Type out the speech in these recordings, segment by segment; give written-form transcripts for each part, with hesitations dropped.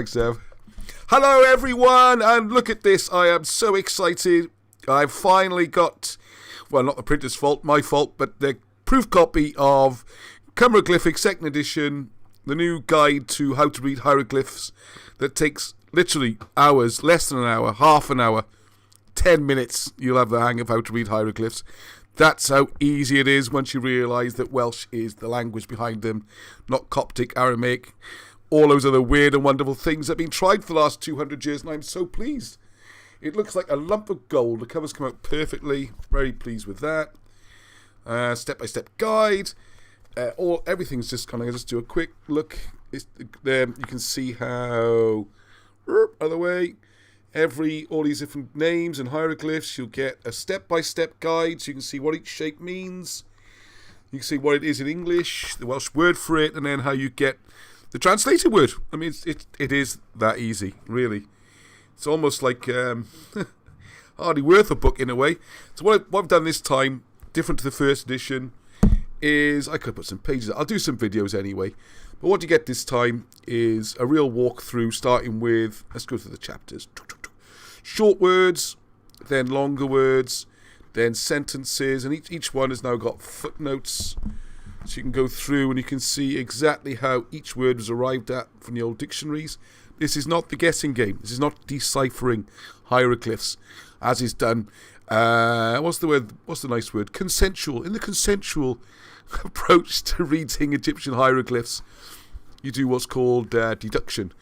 Thanks, Dev. Hello, everyone, and look at this. I am so excited. I've finally got, well, not the printer's fault, my fault, but the proof copy of Cymroglyphics second edition, the new guide to how to read hieroglyphs that takes literally hours, less than an hour, half an hour, 10 minutes. You'll have the hang of how to read hieroglyphs. That's how easy it is once you realise that Welsh is the language behind them, not Coptic, Aramaic, all those other weird and wonderful things that have been tried for the last 200 years, and I'm so pleased. It looks like a lump of gold. The covers come out perfectly. Very pleased with that. Step-by-step guide. Everything's just kind of, just do a quick look. There you can see how, other way, all these different names and hieroglyphs. You'll get a step-by-step guide so you can see what each shape means. You can see what it is in English, the Welsh word for it, and then how you get the translated word. I mean, it is that easy, really. It's almost like hardly worth a book in a way. So what I've done this time, different to the first edition, is I could put some pages. I'll do some videos anyway. But what you get this time is a real walkthrough, starting with, let's go through the chapters. Short words, then longer words, then sentences, and each one has now got footnotes. So you can go through and you can see exactly how each word was arrived at from the old dictionaries. This is not the guessing game. This is not deciphering hieroglyphs, as is done. What's the nice word? Consensual. In the consensual approach to reading Egyptian hieroglyphs, you do what's called deduction.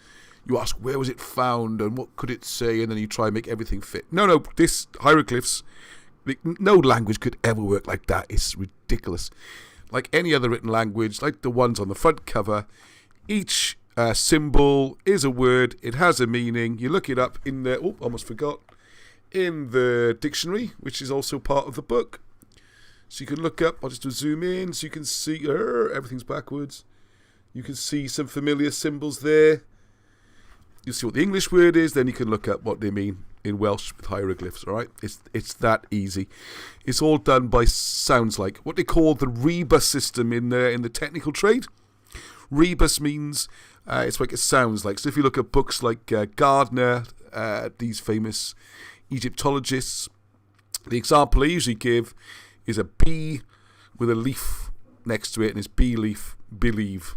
You ask, where was it found and what could it say, and then you try and make everything fit. No, this hieroglyphs, no language could ever work like that. It's ridiculous. Like any other written language, like the ones on the front cover, each symbol is a word. It has a meaning. You look it up in the, almost forgot, in the dictionary, which is also part of the book. So you can look up, I'll just do zoom in, so you can see, everything's backwards. You can see some familiar symbols there. You see what the English word is, then you can look up what they mean in Welsh with hieroglyphs, all right? It's that easy. It's all done by sounds like, what they call the rebus system in the technical trade. Rebus means, it's like it sounds like. So if you look at books like Gardner, these famous Egyptologists, the example I usually give is a bee with a leaf next to it, and it's bee leaf, believe.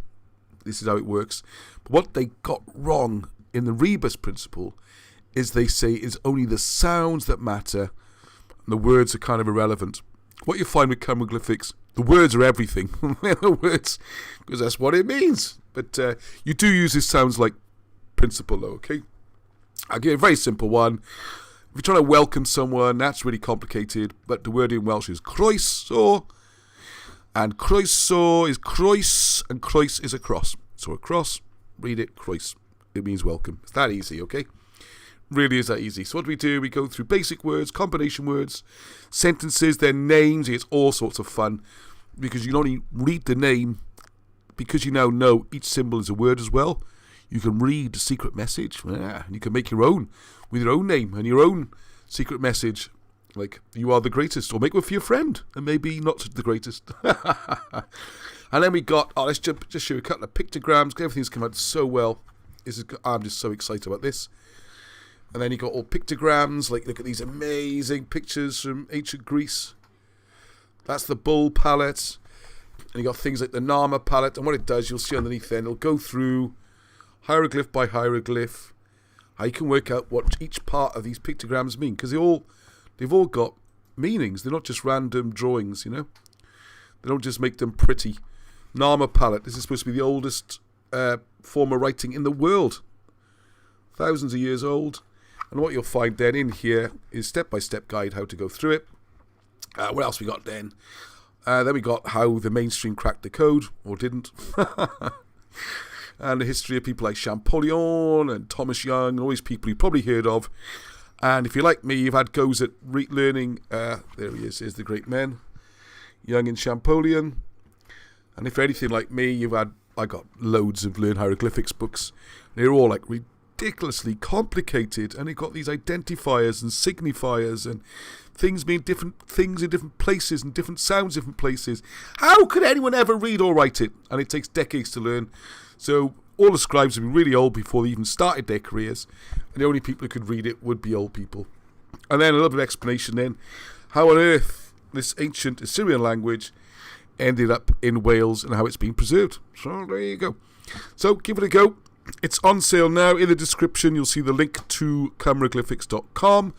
This is how it works. But what they got wrong in the rebus principle is they say it's only the sounds that matter, and the words are kind of irrelevant. What you find with Cymroglyphics, the words are everything. The words, because that's what it means. But you do use this sounds like principle, though, okay? I'll give you a very simple one. If you're trying to welcome someone, that's really complicated, but the word in Welsh is croeso, and croeso is croes, and croes is a cross. So a cross, read it, croes. It means welcome. It's that easy, okay? Really is that easy. So what do? We go through basic words, combination words, sentences, then names. It's all sorts of fun because you not only read the name, because you now know each symbol is a word as well. You can read the secret message. And you can make your own with your own name and your own secret message, like you are the greatest, or make one for your friend and maybe not the greatest. And then we got, let's just show you a couple of pictograms. Everything's come out so well. I'm just so excited about this. And then you got all pictograms, like look at these amazing pictures from ancient Greece. That's the bull palette. And you got things like the Nama palette. And what it does, you'll see underneath then, it'll go through hieroglyph by hieroglyph, how you can work out what each part of these pictograms mean. Because they've all got meanings. They're not just random drawings, you know. They don't just make them pretty. Nama palette, this is supposed to be the oldest form of writing in the world. Thousands of years old. And what you'll find then in here is step-by-step guide how to go through it. What else we got then? Then we got how the mainstream cracked the code, or didn't. And the history of people like Champollion and Thomas Young, and all these people you've probably heard of. And if you're like me, you've had goes at learning, there he is, here's the great men, Young and Champollion. And if you're anything like me, I got loads of Learn Hieroglyphics books. They're all like ridiculously complicated, and they've got these identifiers and signifiers and things mean different things in different places and different sounds in different places. How could anyone ever read or write it? And it takes decades to learn. So all the scribes would be really old before they even started their careers, and the only people who could read it would be old people. And then a little bit of explanation then, how on earth this ancient Assyrian language ended up in Wales and how it's been preserved. So there you go. So give it a go. It's on sale now. In the description you'll see the link to Cymroglyphics.com.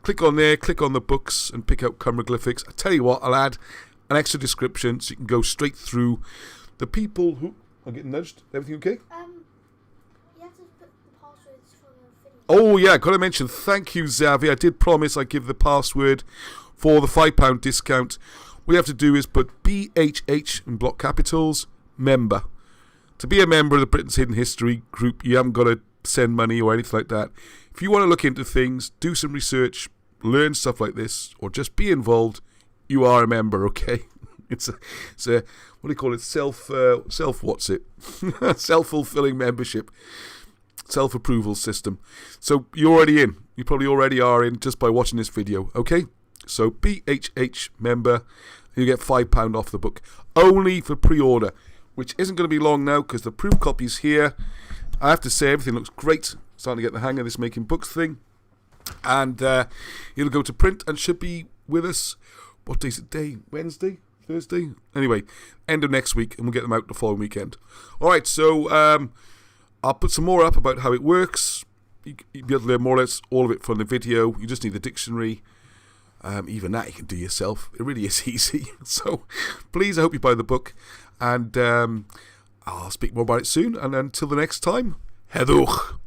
Click on there, click on the books and pick out Cymroglyphics. I tell you what, I'll add an extra description so you can go straight through the people who are getting nudged. Everything okay? You have to put the passwords for the video. Oh yeah, got to mention, thank you Xavi. I did promise I'd give the password for the £5 discount. What you have to do is put BHH in block capitals, member. To be a member of the Britain's Hidden History group, you haven't got to send money or anything like that. If you want to look into things, do some research, learn stuff like this, or just be involved, you are a member, okay? It's a what do you call it? Self-fulfilling membership. Self-approval system. So you're already in. You probably already are in just by watching this video, okay? So BHH member, you get £5 off the book. Only for pre-order, which isn't going to be long now because the proof copy's here. I have to say everything looks great. Starting to get the hang of this making books thing. And it'll go to print and should be with us, what day's it today? Wednesday? Thursday? Anyway, end of next week, and we'll get them out the following weekend. Alright, so I'll put some more up about how it works. You'll be able to learn more or less all of it from the video. You just need the dictionary. Even that you can do yourself. It really is easy. So please, I hope you buy the book. And I'll speak more about it soon. And until the next time, Heddwch.